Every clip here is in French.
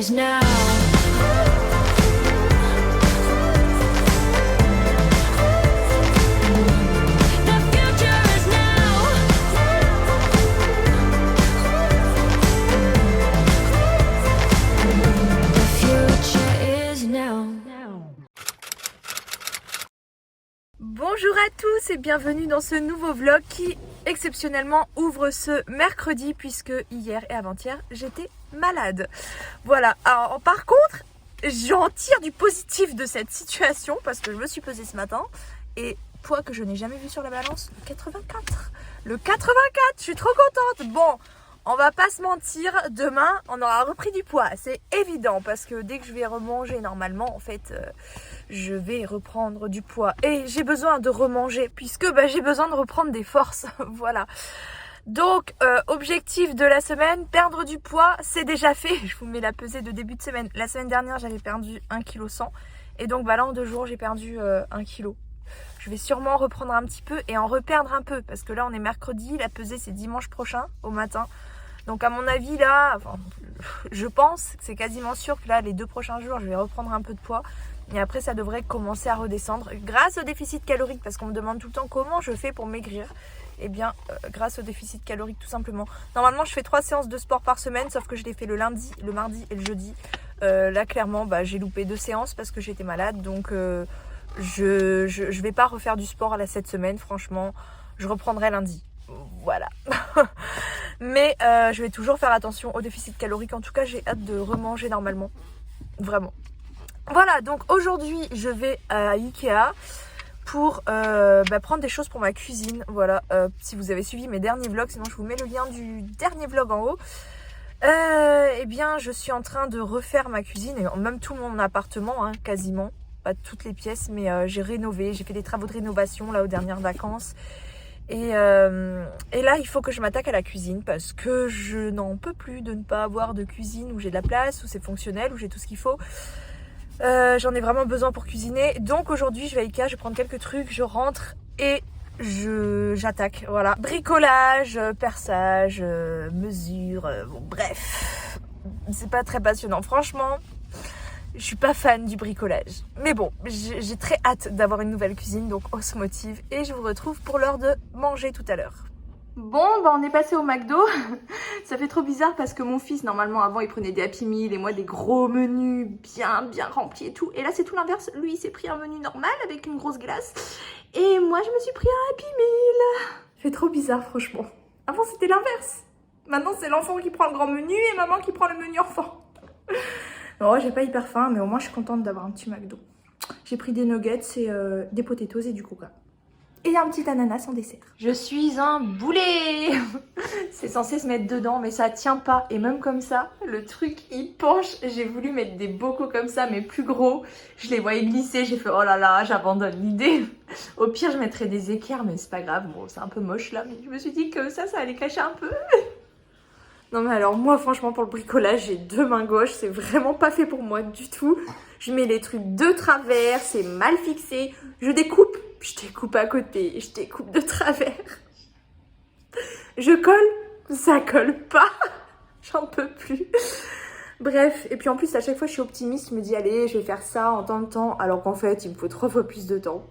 is now. The future is now. The future is now. Bonjour à tous et bienvenue dans ce nouveau vlog qui exceptionnellement ouvre ce mercredi puisque hier et avant-hier j'étais malade. Voilà, alors par contre j'en tire du positif de cette situation parce que je me suis pesée ce matin et poids que je n'ai jamais vu sur la balance, le 84. Le 84, je suis trop contente. Bon, on va pas se mentir, demain on aura repris du poids, c'est évident parce que dès que je vais remanger normalement en fait je vais reprendre du poids et j'ai besoin de remanger puisque j'ai besoin de reprendre des forces. Voilà, donc objectif de la semaine, perdre du poids, c'est déjà fait. Je vous mets la pesée de début de semaine. La semaine dernière j'avais perdu 1,1 kg et donc là en 2 jours j'ai perdu 1 kg. Je vais sûrement reprendre un petit peu et en reperdre un peu parce que là on est mercredi, la pesée c'est dimanche prochain au matin. Donc à mon avis là, je pense que c'est quasiment sûr que là les 2 prochains jours je vais reprendre un peu de poids. Et après ça devrait commencer à redescendre grâce au déficit calorique parce qu'on me demande tout le temps comment je fais pour maigrir. Et bien grâce au déficit calorique tout simplement. Normalement je fais 3 séances de sport par semaine sauf que je les fais le lundi, le mardi et le jeudi. Là clairement j'ai loupé 2 séances parce que j'étais malade donc je vais pas refaire du sport cette semaine franchement. Je reprendrai lundi. Voilà. Mais je vais toujours faire attention au déficit calorique. En tout cas j'ai hâte de remanger normalement. Vraiment. Voilà, donc aujourd'hui je vais à Ikea pour prendre des choses pour ma cuisine. Voilà, si vous avez suivi mes derniers vlogs, sinon je vous mets le lien du dernier vlog en haut. Eh bien je suis en train de refaire ma cuisine et même tout mon appartement hein, quasiment, pas toutes les pièces mais j'ai rénové, j'ai fait des travaux de rénovation là aux dernières vacances. Et là il faut que je m'attaque à la cuisine parce que je n'en peux plus de ne pas avoir de cuisine où j'ai de la place, où c'est fonctionnel, où j'ai tout ce qu'il faut. J'en ai vraiment besoin pour cuisiner. Donc aujourd'hui je vais à Ikea, je vais prendre quelques trucs, je rentre et j'attaque. Voilà, bricolage, perçage, mesure, bon bref. C'est pas très passionnant. Franchement, je suis pas fan du bricolage. Mais bon, j'ai très hâte d'avoir une nouvelle cuisine, donc on se motive. Et je vous retrouve pour l'heure de manger tout à l'heure. Bon, on est passé au McDo. Ça fait trop bizarre parce que mon fils, normalement, avant, il prenait des Happy Meal et moi, des gros menus bien remplis et tout. Et là, c'est tout l'inverse. Lui, il s'est pris un menu normal avec une grosse glace. Et moi, je me suis pris un Happy Meal. Ça fait trop bizarre, franchement. Avant, c'était l'inverse. Maintenant, c'est l'enfant qui prend le grand menu et maman qui prend le menu enfant. Non, j'ai pas hyper faim, mais au moins, je suis contente d'avoir un petit McDo. J'ai pris des nuggets et des potatoes et du coca. Et un petit ananas en dessert. Je suis un boulet. C'est censé se mettre dedans mais ça tient pas. Et même comme ça, le truc il penche. J'ai voulu mettre des bocaux comme ça mais plus gros. Je les voyais glisser, j'ai fait oh là là, j'abandonne l'idée. Au pire je mettrais des équerres mais c'est pas grave. Bon c'est un peu moche là mais je me suis dit que ça allait cacher un peu. Non mais alors moi franchement pour le bricolage j'ai 2 mains gauches. C'est vraiment pas fait pour moi du tout. Je mets les trucs de travers, c'est mal fixé. Je découpe à côté, je découpe de travers. Je colle, ça colle pas. J'en peux plus. Bref, et puis en plus à chaque fois je suis optimiste, je me dis allez je vais faire ça en tant de temps, alors qu'en fait il me faut 3 fois plus de temps.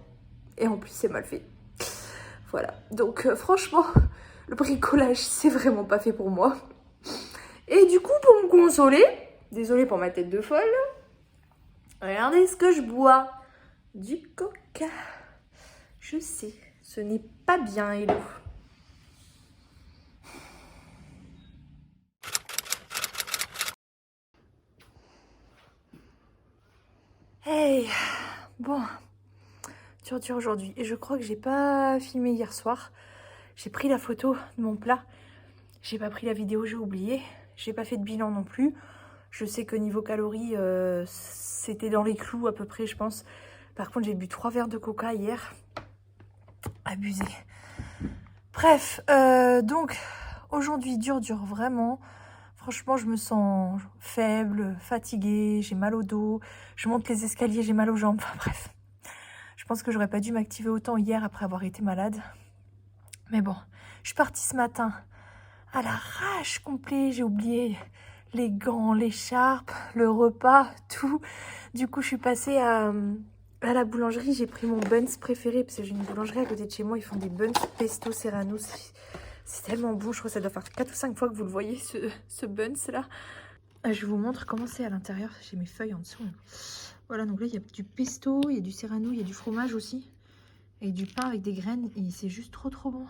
Et en plus c'est mal fait. Voilà, donc franchement le bricolage c'est vraiment pas fait pour moi. Et du coup pour me consoler, désolée pour ma tête de folle, regardez ce que je bois. Du coca. Je sais, ce n'est pas bien, Hello. Hey, bon, dur aujourd'hui. Et je crois que j'ai pas filmé hier soir. J'ai pris la photo de mon plat. J'ai pas pris la vidéo, j'ai oublié. J'ai pas fait de bilan non plus. Je sais que niveau calories, c'était dans les clous à peu près, je pense. Par contre, j'ai bu 3 verres de coca hier. Abusé. Bref, donc aujourd'hui dur vraiment. Franchement je me sens faible, fatiguée, j'ai mal au dos, je monte les escaliers, j'ai mal aux jambes, enfin bref. Je pense que j'aurais pas dû m'activer autant hier après avoir été malade. Mais bon, je suis partie ce matin à l'arrache complet, j'ai oublié les gants, l'écharpe, le repas, tout. Du coup, je suis passée à la boulangerie. J'ai pris mon buns préféré parce que j'ai une boulangerie à côté de chez moi. Ils font des buns pesto serrano. C'est tellement bon. Je crois que ça doit faire 4 ou 5 fois que vous le voyez, ce buns là. Je vous montre comment c'est à l'intérieur. J'ai mes feuilles en dessous. Voilà, donc là, il y a du pesto, il y a du serrano, il y a du fromage aussi. Et du pain avec des graines. Et c'est juste trop trop bon.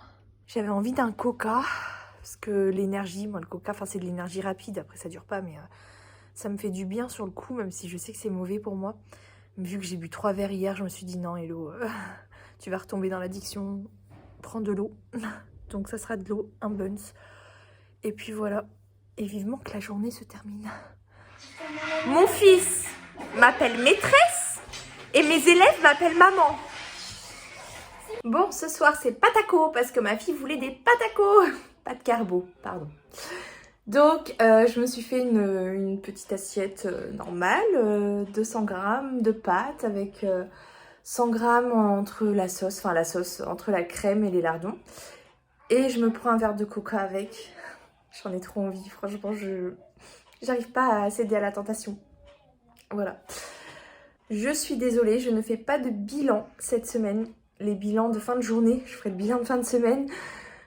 J'avais envie d'un coca. Parce que l'énergie, moi le coca, enfin c'est de l'énergie rapide. Après ça dure pas, mais ça me fait du bien sur le coup. Même si je sais que c'est mauvais pour moi. Mais vu que j'ai bu 3 verres hier, je me suis dit non Hello, tu vas retomber dans l'addiction. Prends de l'eau. Donc ça sera de l'eau, un buns. Et puis voilà. Et vivement que la journée se termine. Mon fils m'appelle maîtresse et mes élèves m'appellent maman. Bon, ce soir c'est pataco parce que ma fille voulait des patacos. Pas de carbo, pardon. Donc je me suis fait une petite assiette normale, 200 grammes de pâtes avec 100 grammes entre la sauce, enfin la sauce entre la crème et les lardons. Et je me prends un verre de coca avec. J'en ai trop envie, franchement, j'arrive pas à céder à la tentation. Voilà. Je suis désolée, je ne fais pas de bilan cette semaine. Les bilans de fin de journée, je ferai le bilan de fin de semaine.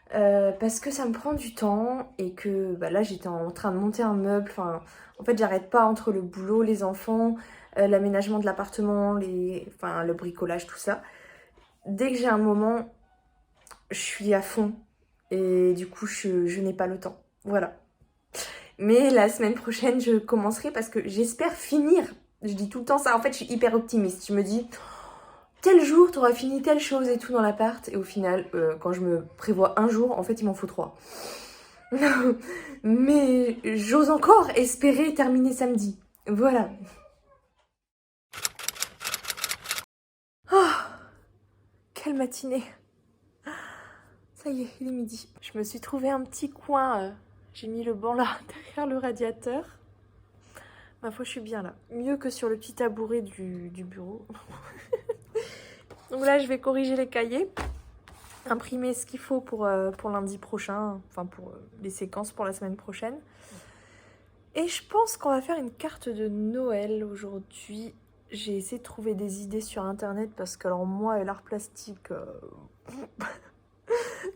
Parce que ça me prend du temps et que là j'étais en train de monter un meuble. Enfin, en fait, j'arrête pas entre le boulot, les enfants, l'aménagement de l'appartement, le bricolage, tout ça. Dès que j'ai un moment, je suis à fond et du coup, je n'ai pas le temps. Voilà. Mais la semaine prochaine, je commencerai parce que j'espère finir. Je dis tout le temps ça. En fait, je suis hyper optimiste. Je me dis, tel jour, tu auras fini telle chose et tout dans l'appart. Et au final, quand je me prévois un jour, en fait, il m'en faut 3. Mais j'ose encore espérer terminer samedi. Voilà. Oh, quelle matinée. Ça y est, il est midi. Je me suis trouvé un petit coin. J'ai mis le banc là, derrière le radiateur. Ma foi, je suis bien là. Mieux que sur le petit tabouret du bureau. Donc là, je vais corriger les cahiers. Imprimer ce qu'il faut pour lundi prochain. Enfin, pour les séquences pour la semaine prochaine. Et je pense qu'on va faire une carte de Noël aujourd'hui. J'ai essayé de trouver des idées sur internet parce que alors moi et l'art plastique...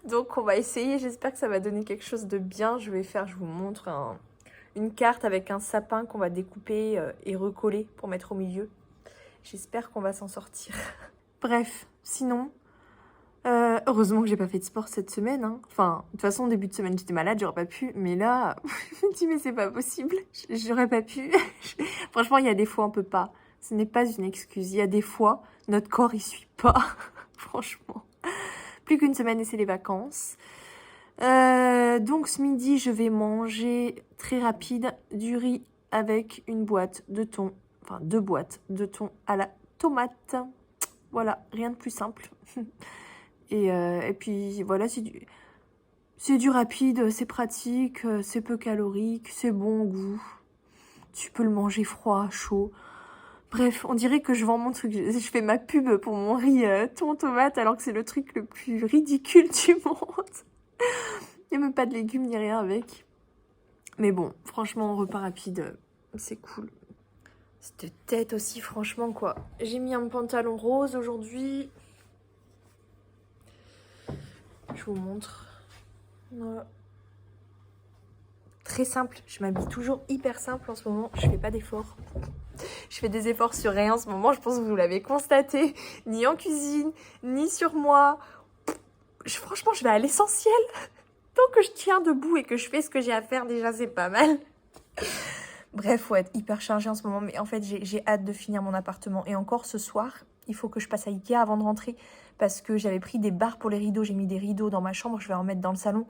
Donc on va essayer, j'espère que ça va donner quelque chose de bien. Je vous montre une carte avec un sapin qu'on va découper et recoller pour mettre au milieu. J'espère qu'on va s'en sortir. Bref, sinon, heureusement que j'ai pas fait de sport cette semaine. Hein. Enfin, de toute façon, au début de semaine, j'étais malade, j'aurais pas pu. Mais là, je me dis, mais c'est pas possible, j'aurais pas pu. Franchement, il y a des fois, on peut pas. Ce n'est pas une excuse. Il y a des fois, notre corps, il suit pas. Franchement. Plus qu'une semaine et c'est les vacances. Donc ce midi, je vais manger très rapide du riz avec une boîte de thon. Enfin, 2 boîtes de thon à la tomate. Voilà, rien de plus simple. Et puis voilà, c'est du rapide, c'est pratique, c'est peu calorique, c'est bon au goût. Tu peux le manger froid, chaud. Bref, on dirait que je vends mon truc. Je fais ma pub pour mon riz thon tomate alors que c'est le truc le plus ridicule du monde. Il n'y a même pas de légumes ni rien avec. Mais bon, franchement, repas rapide, c'est cool. Cette tête aussi, franchement, quoi. J'ai mis un pantalon rose aujourd'hui. Je vous montre. Voilà. Très simple. Je m'habille toujours hyper simple en ce moment. Je fais pas d'efforts. Je fais des efforts sur rien en ce moment, je pense que vous l'avez constaté. Ni en cuisine, ni sur moi. Franchement, je vais à l'essentiel. Tant que je tiens debout et que je fais ce que j'ai à faire, déjà, c'est pas mal. Bref, faut être hyper chargée en ce moment. Mais en fait, j'ai hâte de finir mon appartement. Et encore ce soir, il faut que je passe à Ikea avant de rentrer. Parce que j'avais pris des barres pour les rideaux. J'ai mis des rideaux dans ma chambre, je vais en mettre dans le salon.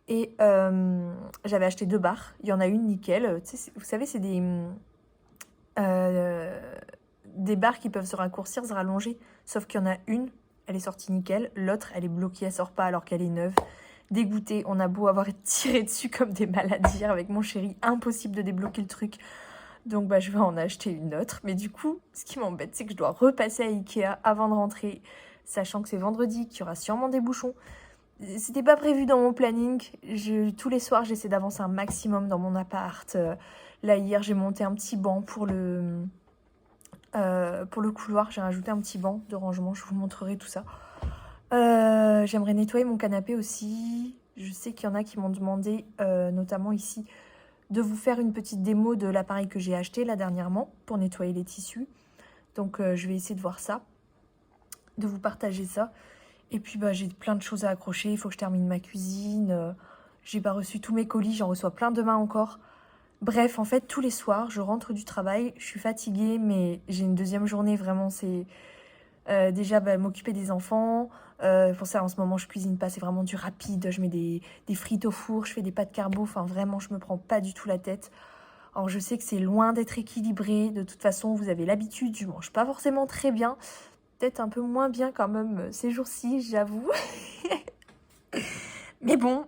Et j'avais acheté 2 barres. Il y en a une nickel. Vous savez, c'est des barres qui peuvent se raccourcir, se rallonger. Sauf qu'il y en a une, elle est sortie nickel. L'autre, elle est bloquée, elle sort pas alors qu'elle est neuve. Dégoûtée, on a beau avoir tiré dessus comme des malades hier avec mon chéri. Impossible de débloquer le truc. Donc je vais en acheter une autre. Mais du coup, ce qui m'embête, c'est que je dois repasser à Ikea avant de rentrer. Sachant que c'est vendredi, qu'il y aura sûrement des bouchons. C'était pas prévu dans mon planning. Tous les soirs, j'essaie d'avancer un maximum dans mon appart. Là, hier, j'ai monté un petit banc pour le couloir. J'ai rajouté un petit banc de rangement. Je vous montrerai tout ça. J'aimerais nettoyer mon canapé aussi. Je sais qu'il y en a qui m'ont demandé, notamment ici, de vous faire une petite démo de l'appareil que j'ai acheté là dernièrement pour nettoyer les tissus. Donc, je vais essayer de voir ça, de vous partager ça. Et puis j'ai plein de choses à accrocher, il faut que je termine ma cuisine, j'ai pas reçu tous mes colis, j'en reçois plein demain encore. Bref, en fait, tous les soirs, je rentre du travail, je suis fatiguée, mais j'ai une deuxième journée, vraiment, c'est déjà m'occuper des enfants. Pour ça, en ce moment, je cuisine pas, c'est vraiment du rapide, je mets des frites au four, je fais des pâtes carbo, enfin vraiment, je me prends pas du tout la tête. Alors je sais que c'est loin d'être équilibré, de toute façon, vous avez l'habitude, je mange pas forcément très bien. Peut-être un peu moins bien quand même ces jours-ci, j'avoue. Mais bon,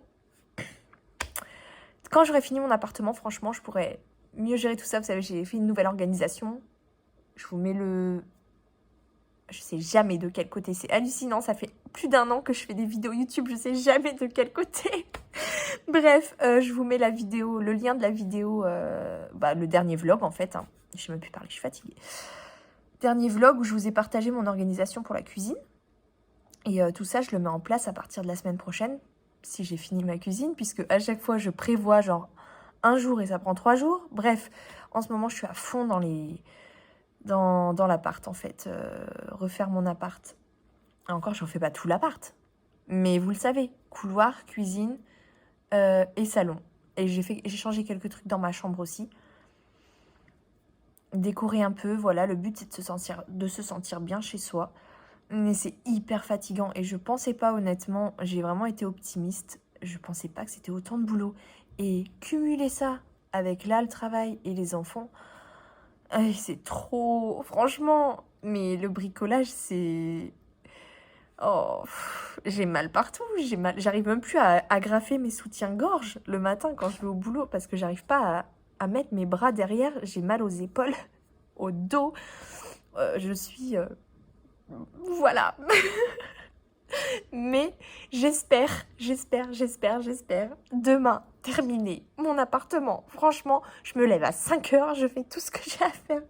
quand j'aurai fini mon appartement, franchement, je pourrais mieux gérer tout ça. Vous savez, j'ai fait une nouvelle organisation. Je vous mets le... Je sais jamais de quel côté. C'est hallucinant, ça fait plus d'1 an que je fais des vidéos YouTube. Je sais jamais de quel côté. Bref, je vous mets la vidéo, le lien de la vidéo, le dernier vlog en fait. Hein. Je sais même plus parler, je suis fatiguée. Dernier vlog où je vous ai partagé mon organisation pour la cuisine. Et tout ça, je le mets en place à partir de la semaine prochaine, si j'ai fini ma cuisine, puisque à chaque fois, je prévois genre 1 jour et ça prend 3 jours. Bref, en ce moment, je suis à fond dans l'appart, en fait. Refaire mon appart. Et encore, je ne refais pas tout l'appart. Mais vous le savez, couloir, cuisine et salon. Et j'ai changé quelques trucs dans ma chambre aussi. Décorer un peu, voilà, le but c'est de se sentir bien chez soi, mais c'est hyper fatigant et je pensais pas honnêtement, j'ai vraiment été optimiste, je pensais pas que c'était autant de boulot et cumuler ça avec là le travail et les enfants, c'est trop, franchement, mais le bricolage c'est... Oh, j'ai mal partout, j'arrive même plus à agrafer mes soutiens-gorge le matin quand je vais au boulot parce que j'arrive pas à mettre mes bras derrière, j'ai mal aux épaules, au dos, je suis... voilà. Mais j'espère demain terminer mon appartement. Franchement, je me lève à 5h, je fais tout ce que j'ai à faire.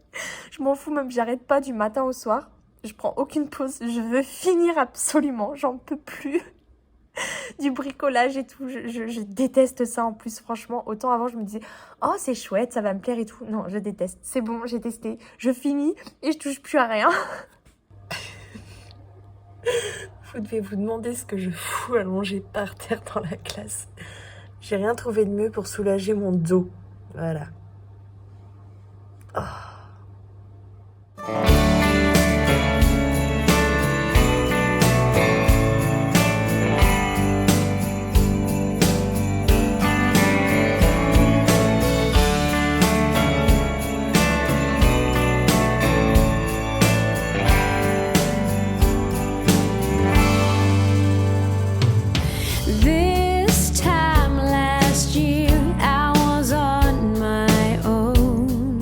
Je m'en fous même, j'arrête pas du matin au soir. Je prends aucune pause, je veux finir absolument, j'en peux plus. Du bricolage et tout, je déteste ça en plus, franchement. Autant avant je me disais, oh c'est chouette, ça va me plaire et tout. Non, je déteste, c'est bon, j'ai testé. Je finis et je touche plus à rien. Vous devez vous demander ce que je fous allongée par terre dans la classe. J'ai rien trouvé de mieux pour soulager mon dos. Voilà. Oh. This time last year, I was on my own.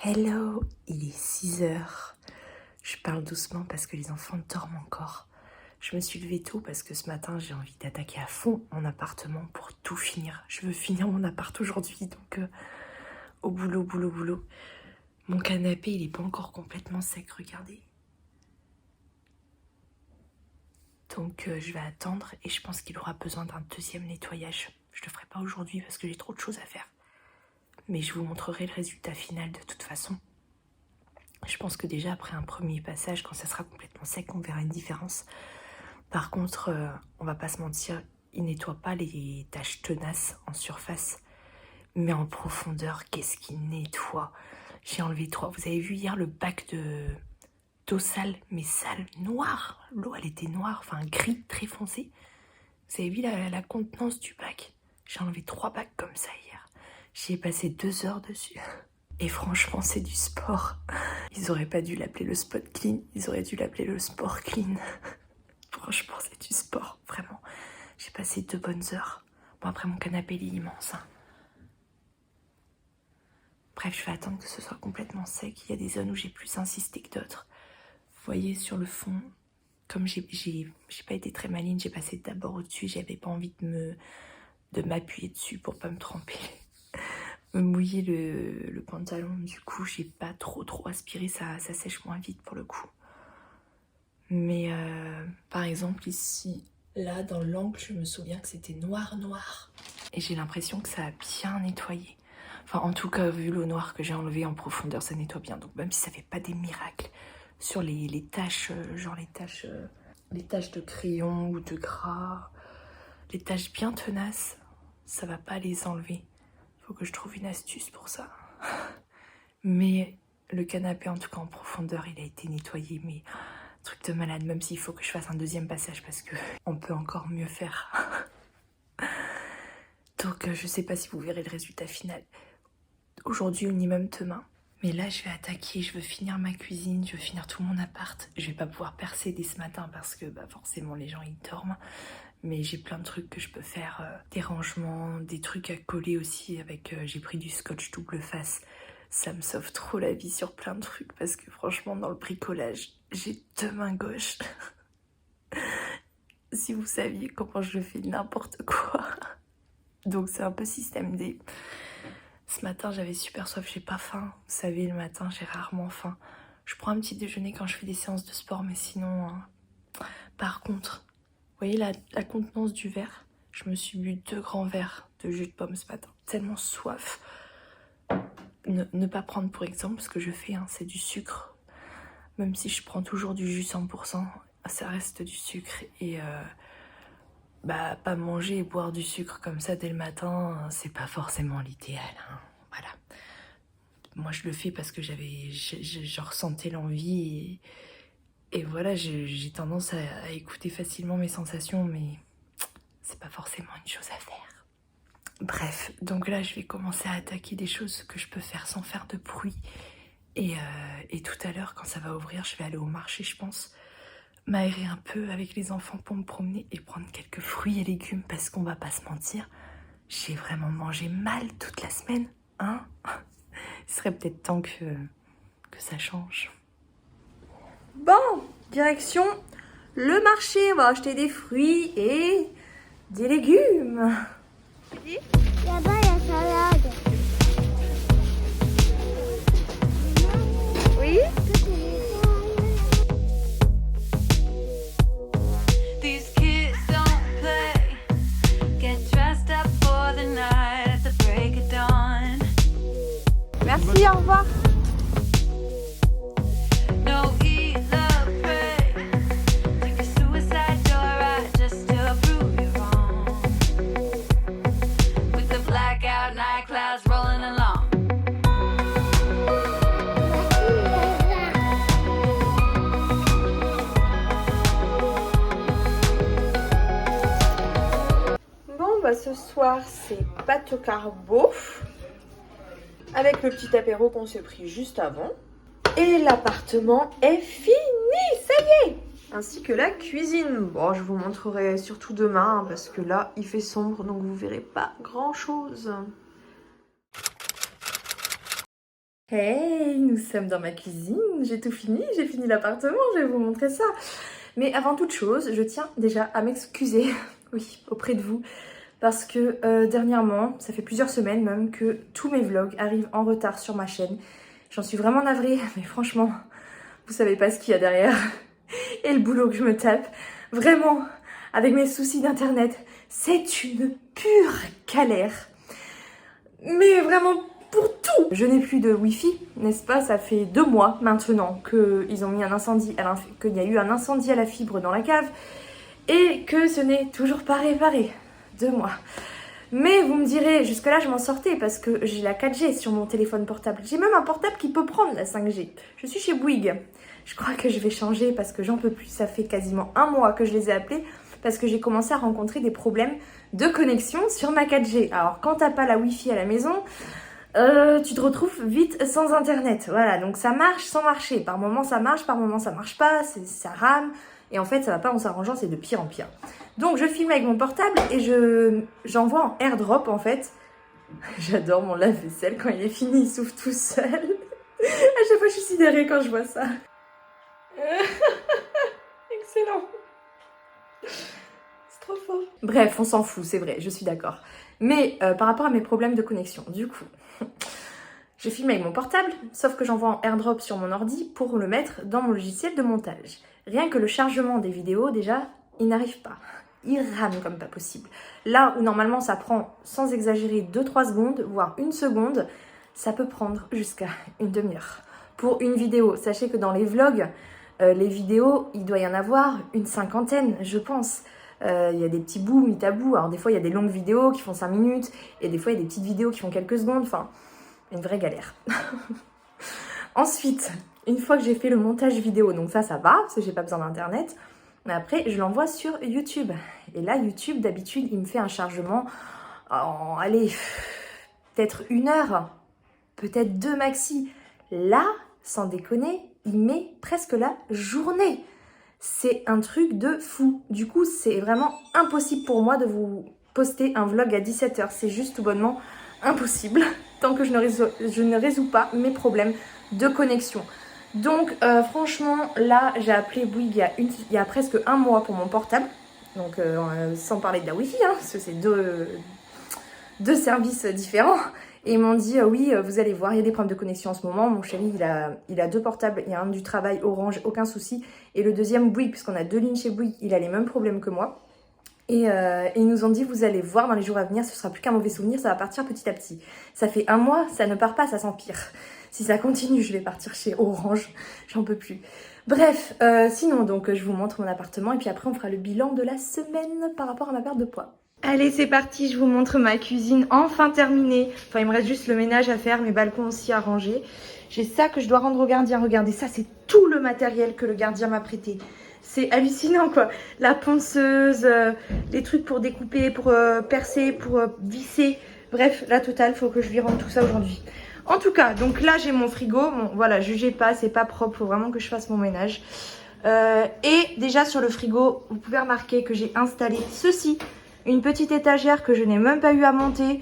Hello, il est 6 h. Je parle doucement parce que les enfants dorment encore. Je me suis levée tôt parce que ce matin, j'ai envie d'attaquer à fond mon appartement pour tout finir. Je veux finir mon appart aujourd'hui, donc au boulot, boulot, boulot. Mon canapé, il n'est pas encore complètement sec, regardez. Donc je vais attendre et je pense qu'il aura besoin d'un deuxième nettoyage. Je ne le ferai pas aujourd'hui parce que j'ai trop de choses à faire. Mais je vous montrerai le résultat final de toute façon. Je pense que déjà après un premier passage, quand ça sera complètement sec, on verra une différence. Par contre, on va pas se mentir, il nettoie pas les taches tenaces en surface. Mais en profondeur, qu'est-ce qu'il nettoie? J'ai enlevé 3. Vous avez vu hier le bac d'eau sale, mais sale, noire. L'eau, elle était noire, enfin gris, très foncé. Vous avez vu la contenance du bac? J'ai enlevé 3 bacs comme ça hier. J'y ai passé 2 heures dessus. Et franchement, c'est du sport. Ils auraient pas dû l'appeler le spot clean, ils auraient dû l'appeler le sport clean. Franchement, c'est du sport, vraiment. J'ai passé 2 bonnes heures. Bon, après, mon canapé, il est immense. Hein. Bref, je vais attendre que ce soit complètement sec. Il y a des zones où j'ai plus insisté que d'autres. Vous voyez, sur le fond, comme j'ai pas été très maligne, j'ai passé d'abord au-dessus. J'avais pas envie de m'appuyer dessus pour pas me tremper. Me mouiller le pantalon, du coup j'ai pas trop aspiré, ça sèche moins vite pour le coup. Mais par exemple ici, là dans l'angle, je me souviens que c'était noir et j'ai l'impression que ça a bien nettoyé. Enfin en tout cas vu l'eau noire que j'ai enlevée en profondeur, ça nettoie bien. Donc même si ça fait pas des miracles sur les taches, genre les taches de crayon ou de gras, les taches bien tenaces, ça va pas les enlever. Faut que je trouve une astuce pour ça. Mais le canapé, en tout cas en profondeur, il a été nettoyé. Mais truc de malade, même s'il faut que je fasse un deuxième passage parce que on peut encore mieux faire. Donc je sais pas si vous verrez le résultat final aujourd'hui ou ni même demain. Mais là, je vais attaquer, je veux finir ma cuisine, je veux finir tout mon appart. Je vais pas pouvoir percer dès ce matin parce que forcément les gens ils dorment. Mais j'ai plein de trucs que je peux faire, des rangements, des trucs à coller aussi avec, j'ai pris du scotch double face. Ça me sauve trop la vie sur plein de trucs parce que franchement dans le bricolage, j'ai 2 mains gauches. Si vous saviez comment je fais n'importe quoi. Donc c'est un peu système D. Ce matin j'avais super soif, j'ai pas faim. Vous savez le matin j'ai rarement faim. Je prends un petit déjeuner quand je fais des séances de sport mais sinon... Par contre... Vous voyez la contenance du verre? Je me suis bu 2 grands verres de jus de pomme ce matin. Tellement soif. Ne pas prendre pour exemple ce que je fais, hein, c'est du sucre. Même si je prends toujours du jus 100%, ça reste du sucre. Et pas manger et boire du sucre comme ça dès le matin, c'est pas forcément l'idéal. Hein. Voilà. Moi je le fais parce que je ressentais l'envie et voilà, j'ai tendance à écouter facilement mes sensations, mais c'est pas forcément une chose à faire. Bref, donc là je vais commencer à attaquer des choses que je peux faire sans faire de bruit. Et tout à l'heure, quand ça va ouvrir, je vais aller au marché, je pense, m'aérer un peu avec les enfants pour me promener et prendre quelques fruits et légumes parce qu'on va pas se mentir, j'ai vraiment mangé mal toute la semaine, hein. Il serait peut-être temps que ça change. Bon, direction le marché, on va acheter des fruits et des légumes. Là-bas, il y a salade. Oui? These kids don't play. Get dressed up for the night at the break of dawn. Merci, au revoir. No either pray. Take a suicide joyride just to prove you wrong. With the blackout night clouds rolling along. Bon, ce soir, c'est pâte au carbo. Avec le petit apéro qu'on s'est pris juste avant. Et l'appartement est fini, ça y est! Ainsi que la cuisine. Bon, je vous montrerai surtout demain, parce que là, il fait sombre, donc vous verrez pas grand-chose. Hey, nous sommes dans ma cuisine, j'ai tout fini, j'ai fini l'appartement, je vais vous montrer ça. Mais avant toute chose, je tiens déjà à m'excuser, oui, auprès de vous, parce que dernièrement, ça fait plusieurs semaines même, que tous mes vlogs arrivent en retard sur ma chaîne. J'en suis vraiment navrée, mais franchement, vous savez pas ce qu'il y a derrière. Et le boulot que je me tape, vraiment, avec mes soucis d'internet, c'est une pure galère. Mais vraiment pour tout. Je n'ai plus de wifi, n'est-ce pas? Ça fait 2 mois maintenant qu'ils ont mis un incendie, qu'il y a eu un incendie à la fibre dans la cave et que ce n'est toujours pas réparé. 2 mois. Mais vous me direz, jusque-là je m'en sortais parce que j'ai la 4G sur mon téléphone portable. J'ai même un portable qui peut prendre la 5G. Je suis chez Bouygues. Je crois que je vais changer parce que j'en peux plus. Ça fait quasiment 1 mois que je les ai appelés parce que j'ai commencé à rencontrer des problèmes de connexion sur ma 4G. Alors quand t'as pas la Wi-Fi à la maison, tu te retrouves vite sans internet. Voilà, donc ça marche sans marcher. Par moment ça marche, par moment ça marche pas, ça rame. Et en fait ça va pas en s'arrangeant, c'est de pire en pire. Donc je filme avec mon portable et j'envoie en airdrop en fait. J'adore mon lave-vaisselle, quand il est fini il s'ouvre tout seul. À chaque fois je suis sidérée quand je vois ça. Excellent. C'est trop fort. Bref, on s'en fout, c'est vrai, je suis d'accord. Mais par rapport à mes problèmes de connexion, du coup, je filme avec mon portable, sauf que j'envoie en airdrop sur mon ordi pour le mettre dans mon logiciel de montage. Rien que le chargement des vidéos, déjà, il n'arrive pas. Il rame comme pas possible. Là où normalement ça prend, sans exagérer, 2-3 secondes, voire 1 seconde, ça peut prendre jusqu'à une demi-heure. Pour une vidéo, sachez que dans les vlogs, les vidéos, il doit y en avoir une 50aine, je pense. Il y a des petits bouts mis à bout. Alors des fois, il y a des longues vidéos qui font 5 minutes. Et des fois, il y a des petites vidéos qui font quelques secondes. Enfin, une vraie galère. Ensuite, une fois que j'ai fait le montage vidéo, donc ça va, parce que j'ai pas besoin d'internet. Mais après, je l'envoie sur YouTube. Et là, YouTube, d'habitude, il me fait un chargement en, allez, peut-être 1 heure, peut-être 2 maxi. Là, sans déconner, il met presque la journée. C'est un truc de fou. Du coup, c'est vraiment impossible pour moi de vous poster un vlog à 17h. C'est juste tout bonnement impossible tant que je ne résous pas mes problèmes de connexion. Donc, franchement, là, j'ai appelé Bouygues il y a presque 1 mois pour mon portable. Donc, sans parler de la Wi-Fi, hein, parce que c'est deux services différents. Et ils m'ont dit, oui, vous allez voir, il y a des problèmes de connexion en ce moment. Mon chéri, il a 2 portables. Il y a un du travail, Orange, aucun souci. Et le deuxième, Bouygues, puisqu'on a 2 lignes chez Bouygues, il a les mêmes problèmes que moi. Et ils nous ont dit, vous allez voir dans les jours à venir, ce sera plus qu'un mauvais souvenir, ça va partir petit à petit. Ça fait 1 mois, ça ne part pas, ça s'empire. Si ça continue, je vais partir chez Orange, j'en peux plus. Bref, sinon, donc, je vous montre mon appartement. Et puis après, on fera le bilan de la semaine par rapport à ma perte de poids. Allez, c'est parti, je vous montre ma cuisine enfin terminée. Enfin, il me reste juste le ménage à faire, mes balcons aussi à ranger. J'ai ça que je dois rendre au gardien. Regardez, ça, c'est tout le matériel que le gardien m'a prêté. C'est hallucinant, quoi. La ponceuse, les trucs pour découper, pour percer, pour visser. Bref, la totale, faut que je lui rende tout ça aujourd'hui. En tout cas, donc là, j'ai mon frigo. Bon, voilà, jugez pas, c'est pas propre. Faut vraiment que je fasse mon ménage. Et déjà, sur le frigo, vous pouvez remarquer que j'ai installé ceci. Une petite étagère que je n'ai même pas eu à monter,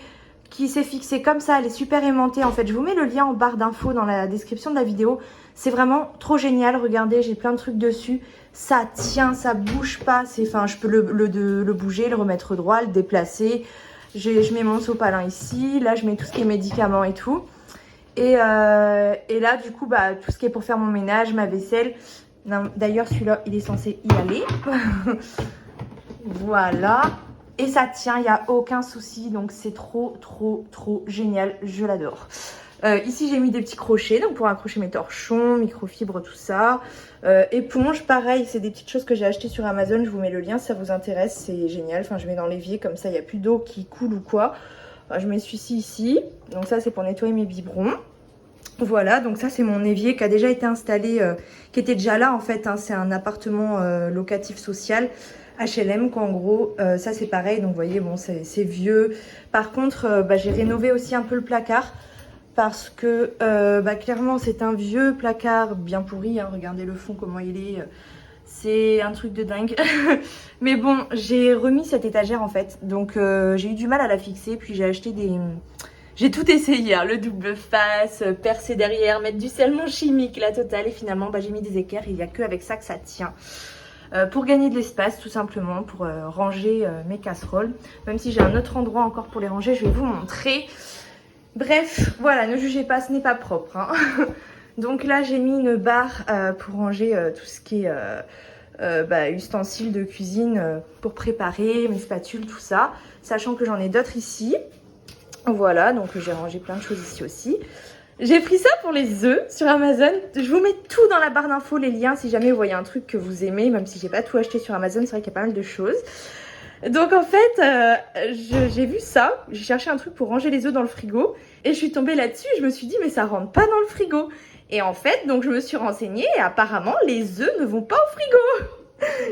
qui s'est fixée comme ça, elle est super aimantée. En fait, je vous mets le lien en barre d'infos dans la description de la vidéo. C'est vraiment trop génial, regardez, j'ai plein de trucs dessus. Ça tient, ça bouge pas. Enfin, je peux le bouger, le remettre droit, le déplacer. Je mets mon sopalin ici, là je mets tout ce qui est médicaments et tout. Et là, du coup, bah, tout ce qui est pour faire mon ménage, ma vaisselle. D'ailleurs, celui-là, il est censé y aller. Voilà. Et ça tient, il n'y a aucun souci, donc c'est trop génial, je l'adore. Ici j'ai mis des petits crochets, donc pour accrocher mes torchons, microfibres, tout ça. Éponge, pareil, c'est des petites choses que j'ai achetées sur Amazon, je vous mets le lien si ça vous intéresse, c'est génial. Enfin, je mets dans l'évier, comme ça il n'y a plus d'eau qui coule ou quoi. Enfin, je mets celui-ci ici, donc ça c'est pour nettoyer mes biberons. Voilà, donc ça c'est mon évier qui a déjà été installé, qui était déjà là en fait, hein, c'est un appartement locatif social. HLM quoi en gros, ça c'est pareil, donc vous voyez bon c'est vieux. Par contre j'ai rénové aussi un peu le placard parce que clairement c'est un vieux placard bien pourri, hein, regardez le fond comment il est, c'est un truc de dingue. Mais bon, j'ai remis cette étagère en fait, donc j'ai eu du mal à la fixer, puis j'ai acheté J'ai tout essayé, hein, le double face, percer derrière, mettre du scellement chimique, la totale. Et finalement, j'ai mis des équerres. Il n'y a qu'avec ça que ça tient. Pour gagner de l'espace, tout simplement, pour ranger mes casseroles. Même si j'ai un autre endroit encore pour les ranger, je vais vous montrer. Bref, voilà, ne jugez pas, ce n'est pas propre. Hein. Donc là, j'ai mis une barre pour ranger tout ce qui est ustensiles de cuisine pour préparer, mes spatules, tout ça. Sachant que j'en ai d'autres ici. Voilà, donc j'ai rangé plein de choses ici aussi. J'ai pris ça pour les œufs sur Amazon. Je vous mets tout dans la barre d'infos, les liens, si jamais vous voyez un truc que vous aimez, même si j'ai pas tout acheté sur Amazon, c'est vrai qu'il y a pas mal de choses. Donc en fait, j'ai vu ça, j'ai cherché un truc pour ranger les œufs dans le frigo et je suis tombée là-dessus, je me suis dit mais ça rentre pas dans le frigo. Et en fait, donc je me suis renseignée et apparemment les œufs ne vont pas au frigo.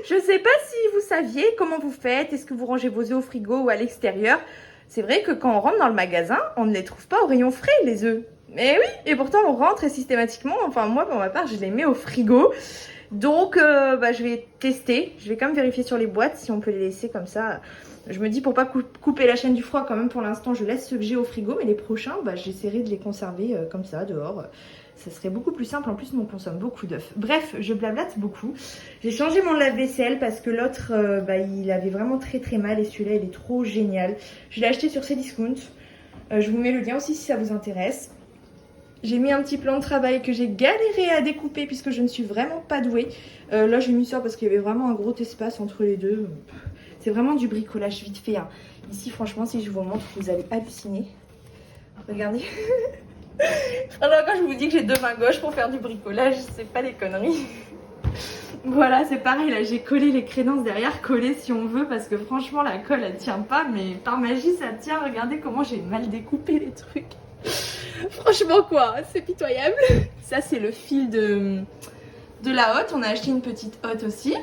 Je sais pas si vous saviez comment vous faites, est-ce que vous rangez vos œufs au frigo ou à l'extérieur. C'est vrai que quand on rentre dans le magasin, on ne les trouve pas au rayon frais, les œufs. Mais oui, et pourtant on rentre et systématiquement, enfin moi pour ma part, je les mets au frigo. Donc je vais tester, je vais quand même vérifier sur les boîtes si on peut les laisser comme ça. Je me dis pour pas couper la chaîne du froid quand même pour l'instant, je laisse ceux que j'ai au frigo. Mais les prochains, j'essaierai de les conserver comme ça dehors. Ça serait beaucoup plus simple, en plus on consomme beaucoup d'œufs. Bref, je blablate beaucoup. J'ai changé mon lave-vaisselle parce que l'autre, il avait vraiment très très mal et celui-là il est trop génial. Je l'ai acheté sur Cdiscount. Je vous mets le lien aussi si ça vous intéresse. J'ai mis un petit plan de travail que j'ai galéré à découper puisque je ne suis vraiment pas douée. Là j'ai mis ça parce qu'il y avait vraiment un gros espace entre les deux. C'est vraiment du bricolage vite fait. Hein. Ici franchement si je vous montre vous allez halluciner. Regardez. Alors quand je vous dis que j'ai deux mains gauches pour faire du bricolage, c'est pas des conneries. Voilà, c'est pareil, là j'ai collé les crédences derrière, collé si on veut, parce que franchement la colle elle tient pas, mais par magie ça tient. Regardez comment j'ai mal découpé les trucs. Franchement quoi, c'est pitoyable. Ça c'est le fil de la hotte, on a acheté une petite hotte aussi.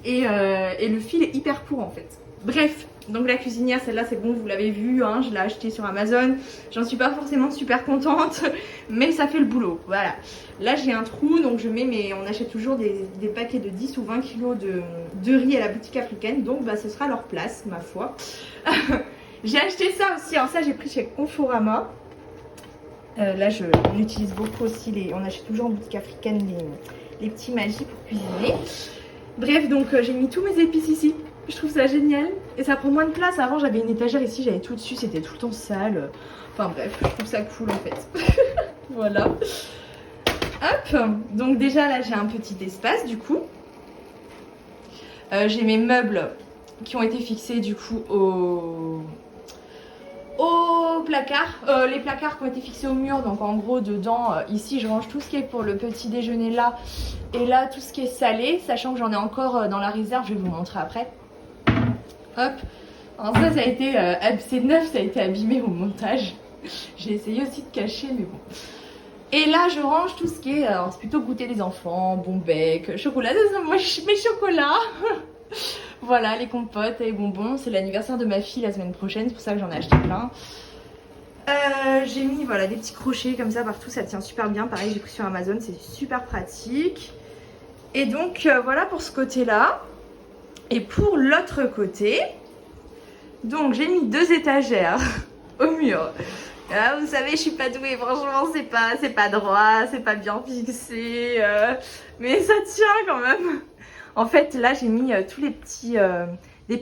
Et le fil est hyper court en fait. Bref, donc la cuisinière, celle-là c'est bon, vous l'avez vu, hein, je l'ai achetée sur Amazon. J'en suis pas forcément super contente, mais ça fait le boulot, voilà. Là j'ai un trou, donc je mets on achète toujours des paquets de 10 ou 20 kilos de riz à la boutique africaine, donc ce sera leur place, ma foi. J'ai acheté ça aussi, alors ça j'ai pris chez Conforama. Là j'utilise beaucoup aussi, on achète toujours en boutique africaine les petits magis pour cuisiner. Bref, donc j'ai mis tous mes épices ici. Je trouve ça génial. Et ça prend moins de place. Avant, j'avais une étagère ici, j'avais tout dessus. C'était tout le temps sale. Enfin bref, je trouve ça cool en fait. Voilà. Hop. Donc déjà, là, j'ai un petit espace du coup. J'ai mes meubles qui ont été fixés du coup au placard. Les placards qui ont été fixés au mur. Donc en gros, dedans, ici, je range tout ce qui est pour le petit déjeuner là. Et là, tout ce qui est salé. Sachant que j'en ai encore dans la réserve. Je vais vous montrer après. Hop, alors ça a été, c'est neuf, ça a été abîmé au montage. J'ai essayé aussi de cacher, mais bon. Et là, je range tout ce qui est, alors c'est plutôt goûter des enfants, bon bec, chocolat, moi mes chocolats. Voilà, les compotes et les bonbons. C'est l'anniversaire de ma fille la semaine prochaine, c'est pour ça que j'en ai acheté plein. J'ai mis voilà, des petits crochets comme ça partout, ça tient super bien. Pareil, j'ai pris sur Amazon, c'est super pratique. Et donc, voilà pour ce côté-là. Et pour l'autre côté, donc j'ai mis 2 étagères au mur. Là, vous savez, je suis pas douée, franchement, c'est pas droit, c'est pas bien fixé, mais ça tient quand même. En fait, là, j'ai mis tous les petits,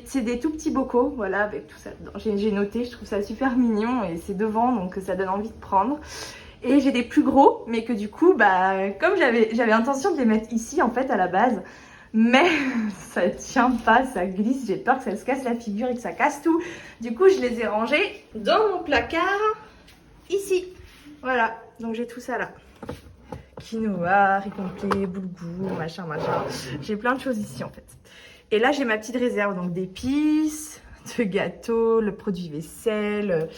c'est des tout petits bocaux, voilà, avec tout ça dedans. J'ai noté, je trouve ça super mignon et c'est devant, donc ça donne envie de prendre. Et j'ai des plus gros, mais que du coup, comme j'avais intention de les mettre ici, en fait, à la base. Mais ça tient pas, ça glisse, j'ai peur que ça se casse la figure et que ça casse tout. Du coup, je les ai rangés dans mon placard, ici. Voilà, donc j'ai tout ça là. Quinoa, riz complet, boulgour, machin. J'ai plein de choses ici en fait. Et là, j'ai ma petite réserve, donc d'épices, de gâteaux, le produit vaisselle,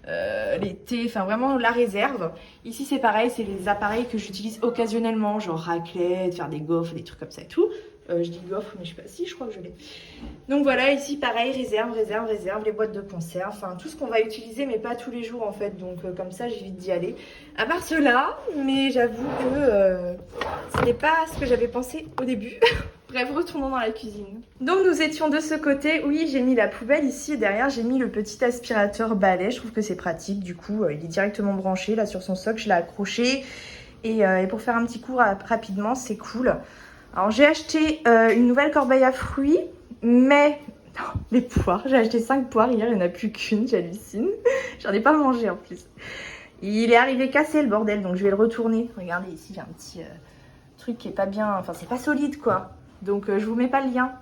les thés, enfin vraiment la réserve. Ici, c'est pareil, c'est les appareils que j'utilise occasionnellement, genre raclette, faire des gaufres, des trucs comme ça et tout. Je dis Goffre, mais je sais pas si, je crois que je l'ai. Donc voilà, ici pareil, réserve, les boîtes de conserve, enfin tout ce qu'on va utiliser, mais pas tous les jours en fait. Donc comme ça, j'évite d'y aller. À part cela, mais j'avoue que ce n'est pas ce que j'avais pensé au début. Bref, retournons dans la cuisine. Donc nous étions de ce côté. Oui, j'ai mis la poubelle ici et derrière, j'ai mis le petit aspirateur balai. Je trouve que c'est pratique. Du coup, il est directement branché là sur son socle. Je l'ai accroché. Et pour faire un petit coup rapidement, c'est cool. Alors j'ai acheté une nouvelle corbeille à fruits, mais les poires, j'ai acheté 5 poires hier, il n'y en a plus qu'une, j'hallucine. J'en ai pas mangé en plus. Il est arrivé cassé le bordel, donc je vais le retourner. Regardez ici, j'ai un petit truc qui est pas bien, enfin c'est pas solide quoi. Donc je vous mets pas le lien.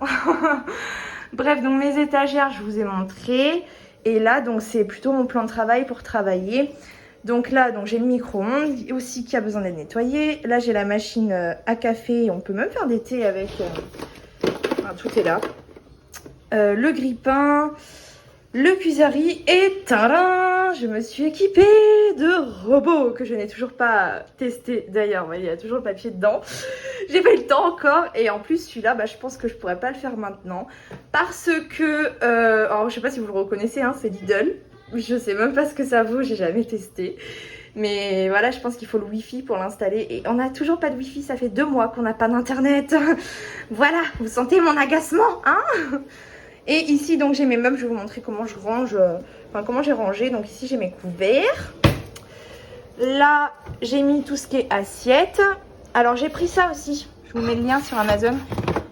Bref, donc mes étagères, je vous ai montré. Et là, donc c'est plutôt mon plan de travail pour travailler. Donc là, donc j'ai le micro-ondes aussi qui a besoin d'être nettoyé. Là, j'ai la machine à café. On peut même faire des thés avec. Enfin, tout est là. Le grille-pain, le cuisari et tadam, je me suis équipée de robots que je n'ai toujours pas testé. D'ailleurs, il y a toujours le papier dedans. J'ai pas eu le temps encore. Et en plus, celui-là, je pense que je pourrais pas le faire maintenant. Parce que, alors je sais pas si vous le reconnaissez, hein, c'est Lidl. Je sais même pas ce que ça vaut, j'ai jamais testé. Mais voilà, je pense qu'il faut le wifi pour l'installer. Et on n'a toujours pas de wifi, ça fait 2 mois qu'on n'a pas d'internet. Voilà, vous sentez mon agacement, hein? Et ici, donc j'ai mes meubles, je vais vous montrer comment je range, enfin comment j'ai rangé. Donc ici, j'ai mes couverts. Là, j'ai mis tout ce qui est assiette. Alors j'ai pris ça aussi, je vous mets le lien sur Amazon.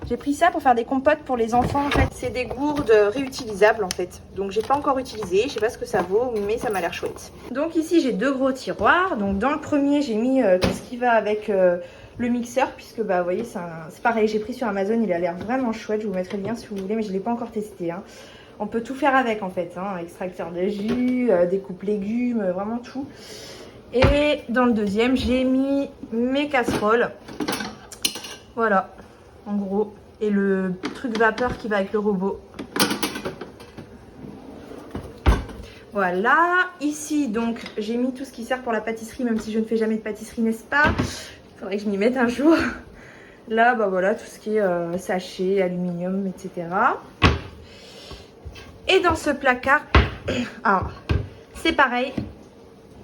J'ai pris ça pour faire des compotes pour les enfants en fait. C'est des gourdes réutilisables en fait. Donc j'ai pas encore utilisé, je sais pas ce que ça vaut, mais ça m'a l'air chouette. Donc ici j'ai 2 gros tiroirs. Donc dans le premier j'ai mis tout ce qui va avec le mixeur. Puisque vous voyez c'est pareil, j'ai pris sur Amazon, il a l'air vraiment chouette. Je vous mettrai le lien si vous voulez, mais je l'ai pas encore testé. Hein. On peut tout faire avec en fait. Hein. Extracteur de jus, découpe légumes, vraiment tout. Et dans le deuxième j'ai mis mes casseroles. Voilà. En gros, et le truc vapeur qui va avec le robot. Voilà, ici donc j'ai mis tout ce qui sert pour la pâtisserie, même si je ne fais jamais de pâtisserie, n'est-ce pas? Il faudrait que je m'y mette un jour. Là, voilà, tout ce qui est sachet, aluminium, etc. Et dans ce placard, alors c'est pareil.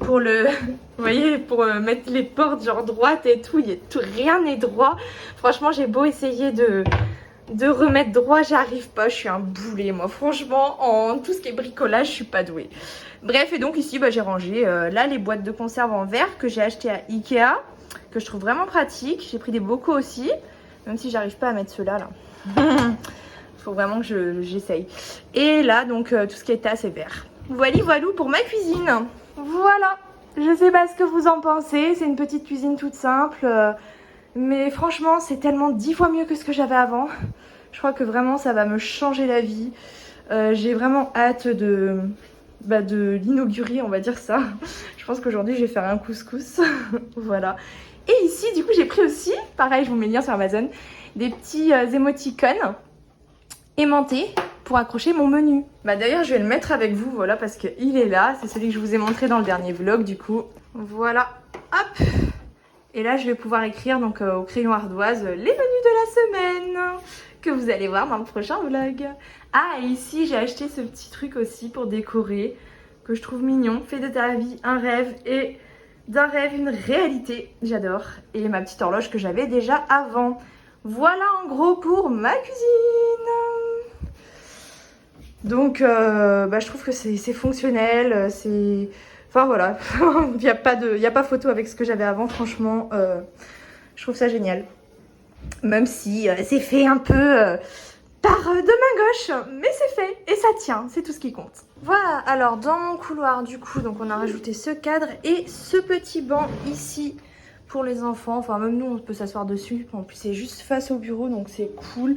Pour le, vous voyez, pour mettre les portes genre droites et tout, rien n'est droit. Franchement, j'ai beau essayer de remettre droit, j'arrive pas. Je suis un boulet, moi. Franchement, en tout ce qui est bricolage, je suis pas douée. Bref, et donc ici, j'ai rangé là les boîtes de conserve en verre que j'ai acheté à Ikea, que je trouve vraiment pratique. J'ai pris des bocaux aussi, même si j'arrive pas à mettre ceux-là là. Faut vraiment que j'essaye. Et là, donc tout ce qui est tasse et verre. Voilou pour ma cuisine. Voilà, je sais pas ce que vous en pensez, c'est une petite cuisine toute simple, mais franchement c'est tellement 10 fois mieux que ce que j'avais avant. Je crois que vraiment ça va me changer la vie. J'ai vraiment hâte de l'inaugurer, on va dire ça. Je pense qu'aujourd'hui je vais faire un couscous, voilà. Et ici du coup j'ai pris aussi, pareil je vous mets le lien sur Amazon, des petits émoticônes aimantés pour accrocher mon menu. D'ailleurs je vais le mettre avec vous, voilà, parce qu'il est là. C'est celui que je vous ai montré dans le dernier vlog du coup. Voilà, hop. Et là je vais pouvoir écrire donc au crayon ardoise les menus de la semaine que vous allez voir dans le prochain vlog. Ah, et ici j'ai acheté ce petit truc aussi pour décorer que je trouve mignon. Fais de ta vie un rêve et d'un rêve une réalité. J'adore. Et ma petite horloge que j'avais déjà avant. Voilà en gros pour ma cuisine. Donc je trouve que c'est fonctionnel, c'est... Enfin voilà, il n'y a pas photo avec ce que j'avais avant, franchement, je trouve ça génial. Même si c'est fait un peu par de main gauche, mais c'est fait et ça tient, c'est tout ce qui compte. Voilà, alors dans mon couloir du coup, donc on a rajouté ce cadre et ce petit banc ici pour les enfants. Enfin même nous on peut s'asseoir dessus, en plus c'est juste face au bureau donc c'est cool.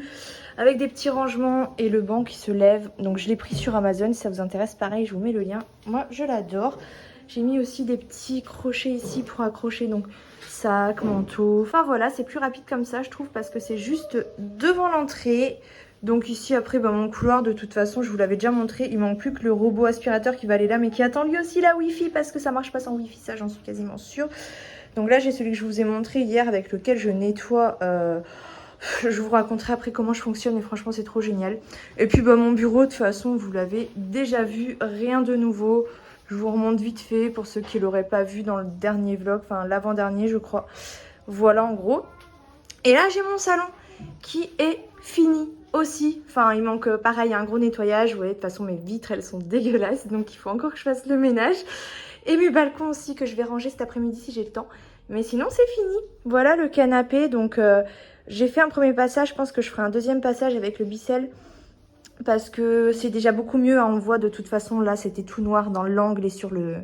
Avec des petits rangements et le banc qui se lève. Donc je l'ai pris sur Amazon, si ça vous intéresse, pareil, je vous mets le lien. Moi, je l'adore. J'ai mis aussi des petits crochets ici pour accrocher donc sac, manteau. Enfin voilà, c'est plus rapide comme ça, je trouve, parce que c'est juste devant l'entrée. Donc ici, après, mon couloir, de toute façon, je vous l'avais déjà montré. Il manque plus que le robot aspirateur qui va aller là, mais qui attend lui aussi la Wi-Fi parce que ça marche pas sans Wi-Fi, ça j'en suis quasiment sûre. Donc là, j'ai celui que je vous ai montré hier avec lequel je nettoie... Je vous raconterai après comment je fonctionne, mais franchement c'est trop génial. Et puis bah, mon bureau, de toute façon, vous l'avez déjà vu, rien de nouveau. Je vous remonte vite fait pour ceux qui l'auraient pas vu dans le dernier vlog, enfin l'avant-dernier je crois. Voilà en gros. Et là j'ai mon salon qui est fini aussi. Enfin il manque pareil un gros nettoyage. Vous voyez de toute façon mes vitres elles sont dégueulasses, donc il faut encore que je fasse le ménage. Et mes balcons aussi que je vais ranger cet après-midi si j'ai le temps. Mais sinon c'est fini. Voilà le canapé. Donc j'ai fait un premier passage. Je pense que je ferai un deuxième passage avec le Bicel. Parce que c'est déjà beaucoup mieux. On voit de toute façon là c'était tout noir dans l'angle et sur le...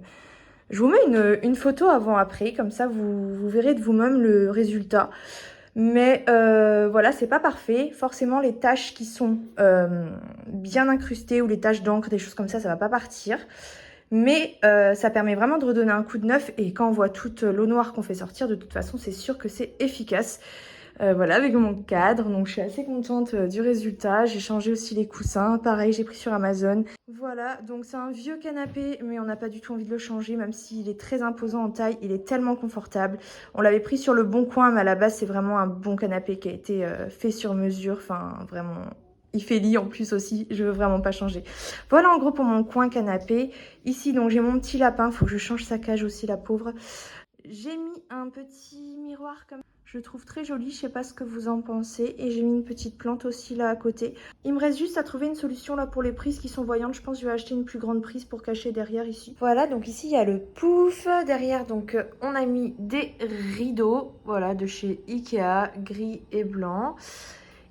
Je vous mets une photo avant-après. Comme ça vous verrez de vous-même le résultat. Mais voilà, c'est pas parfait. Forcément, les taches qui sont bien incrustées ou les taches d'encre, des choses comme ça va pas partir. Mais ça permet vraiment de redonner un coup de neuf. Et quand on voit toute l'eau noire qu'on fait sortir, de toute façon, c'est sûr que c'est efficace. Voilà, avec mon cadre. Donc, je suis assez contente du résultat. J'ai changé aussi les coussins. Pareil, j'ai pris sur Amazon. Voilà, donc c'est un vieux canapé, mais on n'a pas du tout envie de le changer, même s'il est très imposant en taille. Il est tellement confortable. On l'avait pris sur le Bon Coin, mais à la base, c'est vraiment un bon canapé qui a été fait sur mesure. Enfin, vraiment... Il fait lit en plus aussi, je veux vraiment pas changer. Voilà en gros pour mon coin canapé. Ici donc j'ai mon petit lapin, faut que je change sa cage aussi la pauvre. J'ai mis un petit miroir comme je le trouve très joli, je sais pas ce que vous en pensez. Et j'ai mis une petite plante aussi là à côté. Il me reste juste à trouver une solution là pour les prises qui sont voyantes. Je pense que je vais acheter une plus grande prise pour cacher derrière ici. Voilà, donc ici il y a le pouf. Derrière donc on a mis des rideaux, voilà, de chez Ikea, gris et blanc.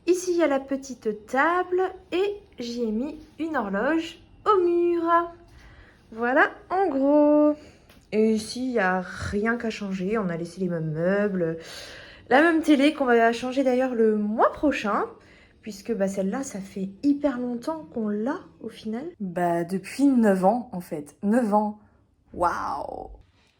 Ici, il y a la petite table et j'y ai mis une horloge au mur. Voilà, en gros. Et ici, il n'y a rien qu'à changer. On a laissé les mêmes meubles. La même télé qu'on va changer d'ailleurs le mois prochain. Puisque bah, celle-là, ça fait hyper longtemps qu'on l'a au final. Bah, depuis 9 ans en fait. 9 ans. Waouh!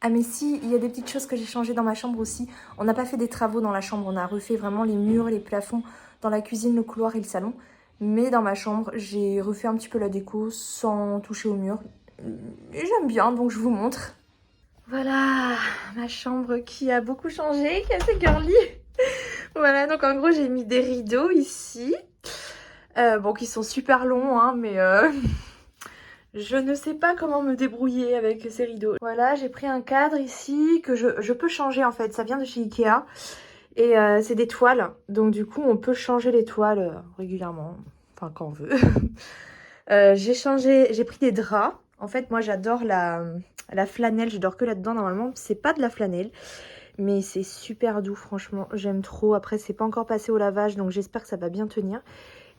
Ah mais si, il y a des petites choses que j'ai changées dans ma chambre aussi. On n'a pas fait des travaux dans la chambre. On a refait vraiment les murs, les plafonds. Dans la cuisine, le couloir et le salon. Mais dans ma chambre, j'ai refait un petit peu la déco sans toucher au mur. Et j'aime bien, donc je vous montre. Voilà, ma chambre qui a beaucoup changé, qui est assez girly. Voilà, donc en gros, j'ai mis des rideaux ici. Bon, qui sont super longs, hein, mais je ne sais pas comment me débrouiller avec ces rideaux. Voilà, j'ai pris un cadre ici que je peux changer en fait. Ça vient de chez Ikea. Et c'est des toiles, donc du coup on peut changer les toiles régulièrement, enfin quand on veut. J'ai pris des draps. En fait moi j'adore la flanelle, je dors que là-dedans normalement. C'est pas de la flanelle, mais c'est super doux franchement, j'aime trop. Après c'est pas encore passé au lavage, donc j'espère que ça va bien tenir.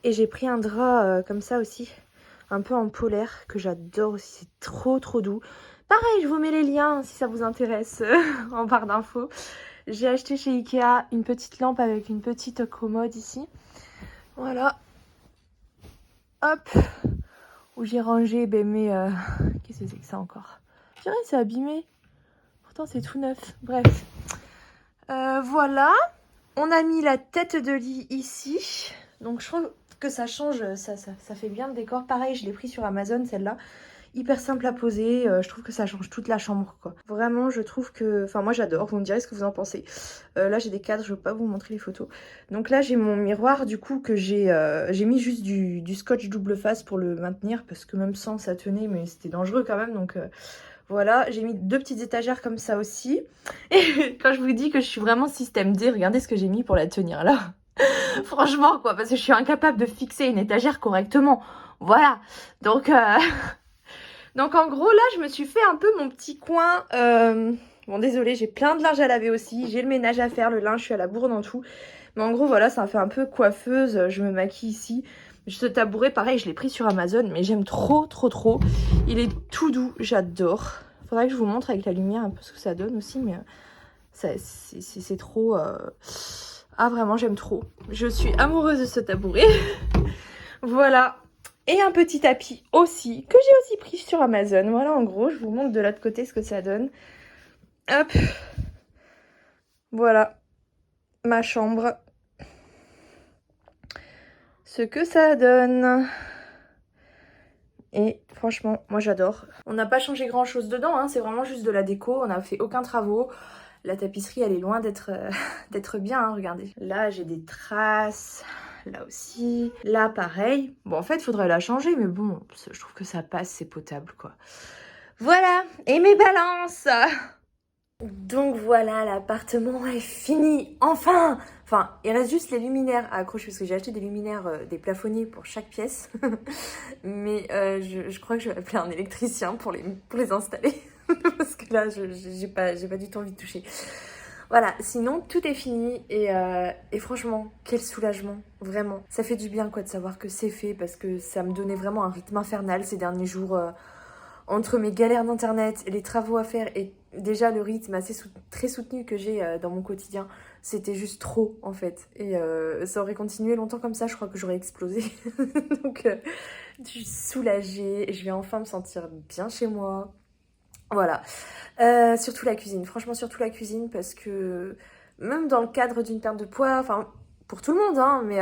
Et j'ai pris un drap comme ça aussi, un peu en polaire, que j'adore aussi, c'est trop doux. Pareil, je vous mets les liens si ça vous intéresse en barre d'infos. J'ai acheté chez Ikea une petite lampe avec une petite commode ici. Voilà. Hop. Où j'ai rangé mes... Qu'est-ce que c'est que ça encore? Je dirais c'est abîmé. Pourtant c'est tout neuf. Bref. Voilà. On a mis la tête de lit ici. Donc je trouve que ça change. Ça fait bien le décor. Pareil, je l'ai pris sur Amazon celle-là. Hyper simple à poser, je trouve que ça change toute la chambre quoi. Vraiment je trouve que, enfin moi j'adore, vous me direz ce que vous en pensez. Là j'ai des cadres, je ne vais pas vous montrer les photos. Donc là j'ai mon miroir du coup que j'ai mis juste du scotch double face pour le maintenir. Parce que même sans ça tenait mais c'était dangereux quand même. Donc voilà, j'ai mis 2 petites étagères comme ça aussi. Et quand je vous dis que je suis vraiment système D, regardez ce que j'ai mis pour la tenir là. Franchement quoi, parce que je suis incapable de fixer une étagère correctement. Voilà, donc... Donc en gros là je me suis fait un peu mon petit coin, bon désolé j'ai plein de linge à laver aussi, j'ai le ménage à faire, le linge je suis à la bourre dans tout. Mais en gros voilà ça fait un peu coiffeuse, je me maquille ici. Ce tabouret pareil je l'ai pris sur Amazon mais j'aime trop. Il est tout doux, j'adore. Faudrait que je vous montre avec la lumière un peu ce que ça donne aussi mais c'est trop... Ah vraiment j'aime trop, je suis amoureuse de ce tabouret. Voilà. Et un petit tapis aussi, que j'ai aussi pris sur Amazon. Voilà, en gros, je vous montre de l'autre côté ce que ça donne. Hop. Voilà. Ma chambre. Ce que ça donne. Et franchement, moi j'adore. On n'a pas changé grand chose dedans, hein, c'est vraiment juste de la déco. On n'a fait aucun travaux. La tapisserie, elle est loin d'être d'être bien, hein, regardez. Là, j'ai des traces. Là aussi. Là, pareil. Bon, en fait, il faudrait la changer, mais bon, je trouve que ça passe, c'est potable, quoi. Voilà. Et mes balances. Donc voilà, l'appartement est fini, enfin! Enfin, il reste juste les luminaires à accrocher parce que j'ai acheté des luminaires, des plafonniers pour chaque pièce. Mais je crois que je vais appeler un électricien pour les installer. Parce que là, j'ai pas du tout envie de toucher. Voilà, sinon tout est fini et franchement, quel soulagement, vraiment. Ça fait du bien quoi de savoir que c'est fait parce que ça me donnait vraiment un rythme infernal ces derniers jours. Entre mes galères d'internet et les travaux à faire et déjà le rythme très soutenu que j'ai dans mon quotidien, c'était juste trop en fait. Et ça aurait continué longtemps comme ça, je crois que j'aurais explosé. Donc je suis soulagée, je vais enfin me sentir bien chez moi. Voilà. Surtout la cuisine, franchement surtout la cuisine parce que même dans le cadre d'une perte de poids, enfin pour tout le monde, hein, mais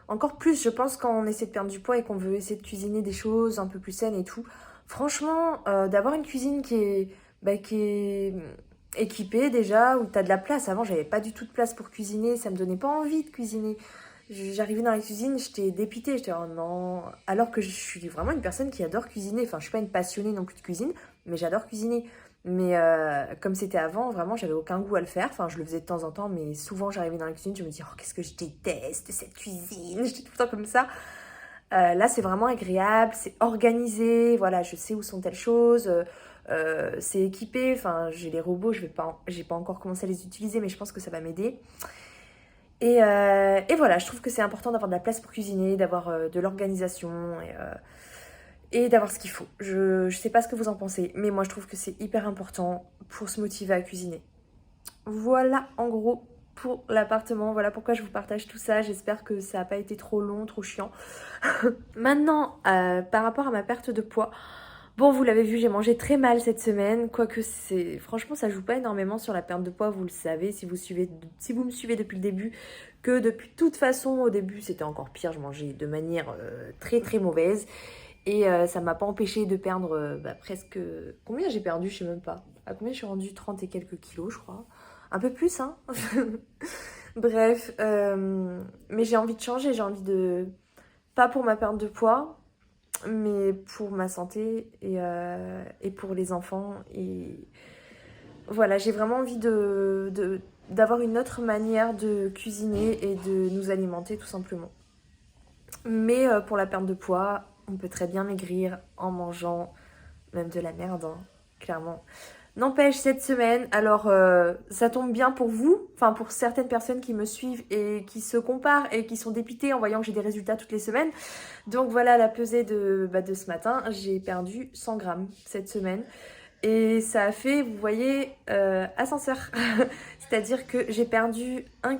encore plus je pense quand on essaie de perdre du poids et qu'on veut essayer de cuisiner des choses un peu plus saines et tout. Franchement, d'avoir une cuisine qui est équipée déjà, où tu as de la place. Avant, j'avais pas du tout de place pour cuisiner, ça me donnait pas envie de cuisiner. J'arrivais dans la cuisine, j'étais dépitée, j'étais oh non. Alors que je suis vraiment une personne qui adore cuisiner. Enfin, je suis pas une passionnée non plus de cuisine, mais j'adore cuisiner. Mais comme c'était avant, vraiment, j'avais aucun goût à le faire. Enfin, je le faisais de temps en temps, mais souvent j'arrivais dans la cuisine, je me dis oh qu'est-ce que je déteste cette cuisine. J'étais tout le temps comme ça. Là, c'est vraiment agréable, c'est organisé, voilà, je sais où sont telles choses, c'est équipé, enfin, j'ai les robots, j'ai pas encore commencé à les utiliser, mais je pense que ça va m'aider. Et voilà, je trouve que c'est important d'avoir de la place pour cuisiner, d'avoir de l'organisation et d'avoir ce qu'il faut. Je sais pas ce que vous en pensez, mais moi, je trouve que c'est hyper important pour se motiver à cuisiner. Voilà, en gros, pour l'appartement. Voilà pourquoi je vous partage tout ça. J'espère que ça n'a pas été trop long, trop chiant. Maintenant, par rapport à ma perte de poids, bon, vous l'avez vu, j'ai mangé très mal cette semaine. Quoique, franchement, ça joue pas énormément sur la perte de poids, vous le savez, si vous me suivez depuis le début, que depuis toute façon, au début, c'était encore pire. Je mangeais de manière très très mauvaise. Et ça m'a pas empêché de perdre presque... Combien j'ai perdu, je sais même pas. À combien je suis rendue 30 et quelques kilos, je crois. Un peu plus, hein. Bref, mais j'ai envie de changer, j'ai envie de... Pas pour ma perte de poids, mais pour ma santé et pour les enfants. Et voilà, j'ai vraiment envie d'avoir une autre manière de cuisiner et de nous alimenter, tout simplement. Mais pour la perte de poids, on peut très bien maigrir en mangeant même de la merde, hein, clairement. N'empêche, cette semaine, alors ça tombe bien pour vous, enfin pour certaines personnes qui me suivent et qui se comparent et qui sont dépitées en voyant que j'ai des résultats toutes les semaines. Donc voilà la pesée de ce matin, j'ai perdu 100 grammes cette semaine. Et ça a fait, vous voyez, ascenseur. C'est-à-dire que j'ai perdu 1,2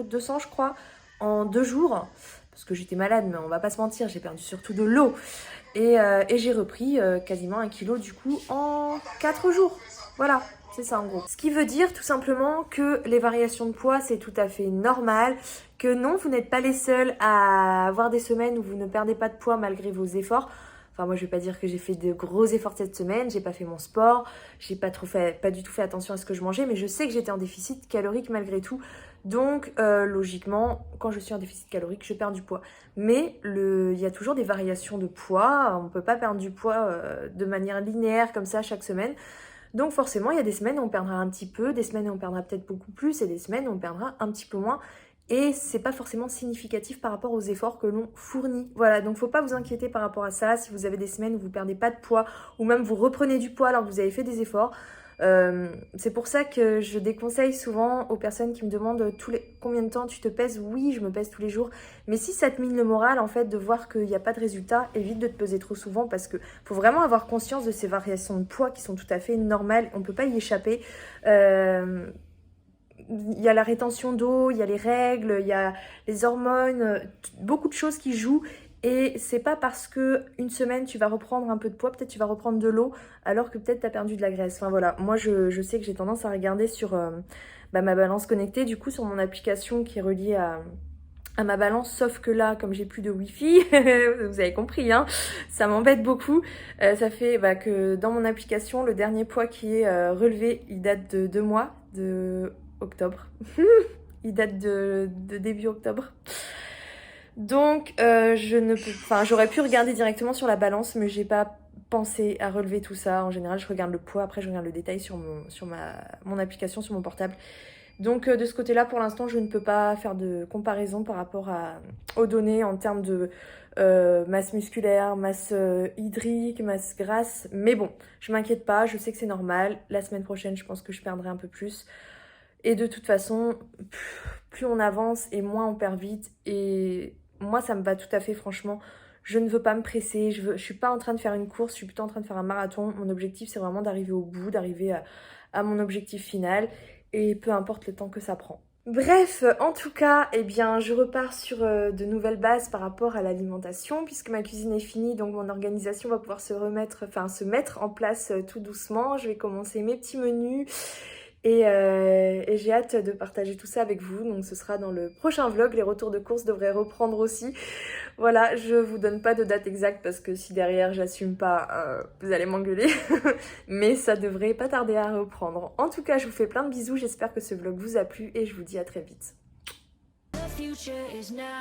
kg, je crois, en 2 jours. Parce que j'étais malade, mais on va pas se mentir, j'ai perdu surtout de l'eau. Et j'ai repris quasiment 1 kg du coup en 4 jours. Voilà, c'est ça en gros. Ce qui veut dire tout simplement que les variations de poids, c'est tout à fait normal. Que non, vous n'êtes pas les seuls à avoir des semaines où vous ne perdez pas de poids malgré vos efforts. Enfin, moi, je vais pas dire que j'ai fait de gros efforts cette semaine, j'ai pas fait mon sport, j'ai pas du tout fait attention à ce que je mangeais, mais je sais que j'étais en déficit calorique malgré tout. Donc, logiquement, quand je suis en déficit calorique, je perds du poids. Mais il y a toujours des variations de poids, on peut pas perdre du poids de manière linéaire comme ça chaque semaine. Donc forcément, il y a des semaines où on perdra un petit peu, des semaines où on perdra peut-être beaucoup plus, et des semaines où on perdra un petit peu moins. Et c'est pas forcément significatif par rapport aux efforts que l'on fournit. Voilà, donc faut pas vous inquiéter par rapport à ça. Si vous avez des semaines où vous perdez pas de poids, ou même vous reprenez du poids alors que vous avez fait des efforts, c'est pour ça que je déconseille souvent aux personnes qui me demandent combien de temps tu te pèses. Oui, je me pèse tous les jours, mais si ça te mine le moral en fait de voir qu'il n'y a pas de résultat, évite de te peser trop souvent parce que faut vraiment avoir conscience de ces variations de poids qui sont tout à fait normales, on peut pas y échapper. Il y a la rétention d'eau, il y a les règles, il y a les hormones, beaucoup de choses qui jouent. Et c'est pas parce que une semaine tu vas reprendre un peu de poids, peut-être tu vas reprendre de l'eau, alors que peut-être tu as perdu de la graisse. Enfin voilà, moi je sais que j'ai tendance à regarder sur ma balance connectée, du coup sur mon application qui est reliée à ma balance, sauf que là, comme j'ai plus de wifi, vous avez compris, hein, ça m'embête beaucoup. Ça fait que dans mon application, le dernier poids qui est relevé, il date de 2 mois. de octobre. Il date de début octobre. Donc j'aurais pu regarder directement sur la balance, mais j'ai pas pensé à relever tout ça. En général, je regarde le poids, après je regarde le détail sur mon application, sur mon portable. Donc de ce côté-là, pour l'instant, je ne peux pas faire de comparaison par rapport aux données en termes de masse musculaire, masse hydrique, masse grasse. Mais bon, je m'inquiète pas, je sais que c'est normal. La semaine prochaine, je pense que je perdrai un peu plus. Et de toute façon, plus on avance et moins on perd vite. Et moi, ça me va tout à fait, franchement. Je ne veux pas me presser, je suis pas en train de faire une course, je suis plutôt en train de faire un marathon. Mon objectif, c'est vraiment d'arriver au bout, d'arriver à mon objectif final. Et peu importe le temps que ça prend. Bref, en tout cas, eh bien, je repars sur de nouvelles bases par rapport à l'alimentation, puisque ma cuisine est finie, donc mon organisation va pouvoir se mettre en place tout doucement. Je vais commencer mes petits menus et j'ai hâte de partager tout ça avec vous. Donc ce sera dans le prochain vlog. Les retours de course devraient reprendre aussi. Voilà, je vous donne pas de date exacte parce que si derrière j'assume pas, vous allez m'engueuler. Mais ça devrait pas tarder à reprendre. En tout cas, je vous fais plein de bisous. J'espère que ce vlog vous a plu et je vous dis à très vite. The future is now.